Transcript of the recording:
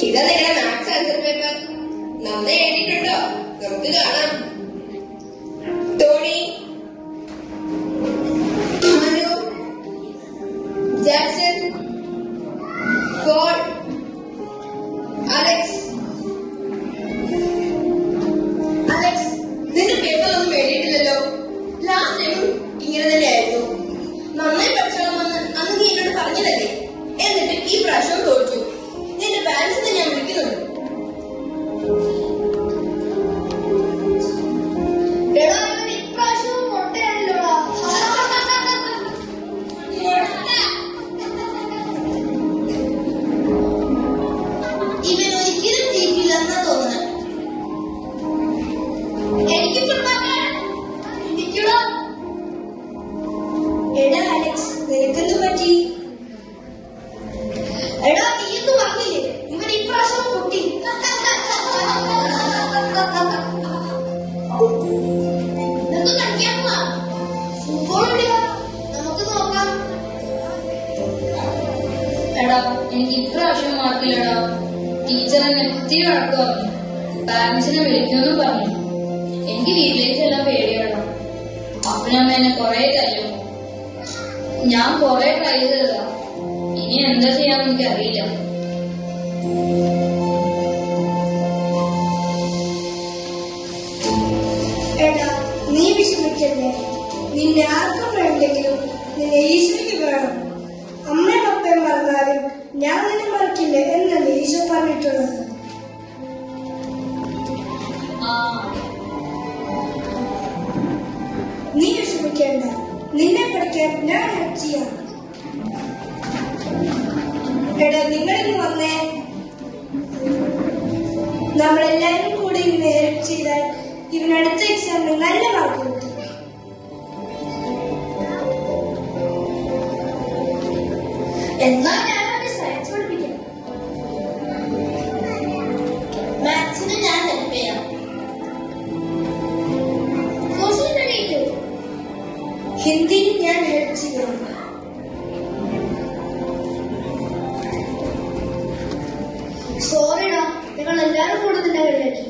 ഇതാ നിങ്ങളുടെ maths answer paper. നന്നായി എഴുതിയിട്ടുണ്ടോ? നമുക്ക് കാണാം. Tony, Manu, Jackson, Paul, Alex. നിന്റെ പേപ്പർ ഒന്നും എഴുതിയിട്ടില്ലല്ലോ. ലാസ്റ്റ് ടൈമും ഇങ്ങനെ തന്നെയായിരുന്നു. നന്നായി പഠിച്ചോളാമെന്ന് അന്ന് നീ എന്നോട് പറഞ്ഞതല്ലേ? എന്നിട്ട് ഈ പ്രാവശ്യം തോറ്റു. നിന്റെ പാരന്റ്സിനെ ഞാൻ വിളിക്കുന്നുണ്ട്. ഇവൻ ഒരിക്കലും ജയിക്കില്ലെന്നാ തോന്നുന്നത്. എടാ അലക്സ്, നിനക്കെന്ത് പറ്റി? എടാ നീ എന്ത് പറഞ്ഞില്ലേ? ഇവൻ ഇപ്രാവശ്യം പൊട്ടി. നമുക്ക് കളിക്കാൻ പോവാം. ഫുട്ബോൾ എവിടെയാ? നമുക്ക് നോക്കാം. എടാ എനിക്ക് ഇപ്രാവശ്യം മാർക്കില്ലടാ. ടീച്ചർ എന്നെ ഒത്തിരി വഴക്ക് പറഞ്ഞു. പാരന്റ്സിനെ വിളിക്കുമെന്ന് പറഞ്ഞു. എനിക്ക് വീട്ടിലേക്ക് എല്ലാം പേടിയാടാ. അപ്പനമ്മ എന്നെ കൊറേ തല്ലും. ഞാൻ കൊറേ ട്രൈ ചെയ്തതാ. ഇനി എന്താ ചെയ്യാന്ന് എനിക്കറിയില്ല. എടാ നീ വിഷമിക്കല്ലേ. നിന്നെ ആർക്കും വേണ്ടെങ്കിലും നിന്നെ ഈശോയ്ക്ക് വേണം. അമ്മയും അപ്പയും മറന്നാലും ഞാൻ നിന്നെ മറക്കില്ല എന്നല്ലേ ഈശോ പറഞ്ഞിട്ടുള്ളത്. നീ വിഷമിക്കേണ്ട. നിന്നെ പഠിക്കാൻ ഞാൻ ഹെൽപ്പ് ചെയ്യാം. എടാ നിങ്ങളിന്ന് വന്നേ. നമ്മളെല്ലാരും കൂടി ഇങ്ങനെ ഹെൽപ്പ് ചെയ്താൽ ഇവനടുത്ത എക്സാമിന് നല്ല മാർക്ക് കിട്ടും. എന്നാ ഞാനൊരു സയൻസ് പഠിപ്പിക്കാം. മാത്സിന് ഞാൻ ഹെൽപ്പ് ചെയ്യാം. സോഷ്യൽ സ്റ്റഡീസ് ഹിന്ദിയിൽ ഞാൻ ഹെൽപ്പ് ചെയ്യാം. സോറിടാ, ഞങ്ങൾ എല്ലാവരും കൂടെ നിന്നെ കളിയാക്കി.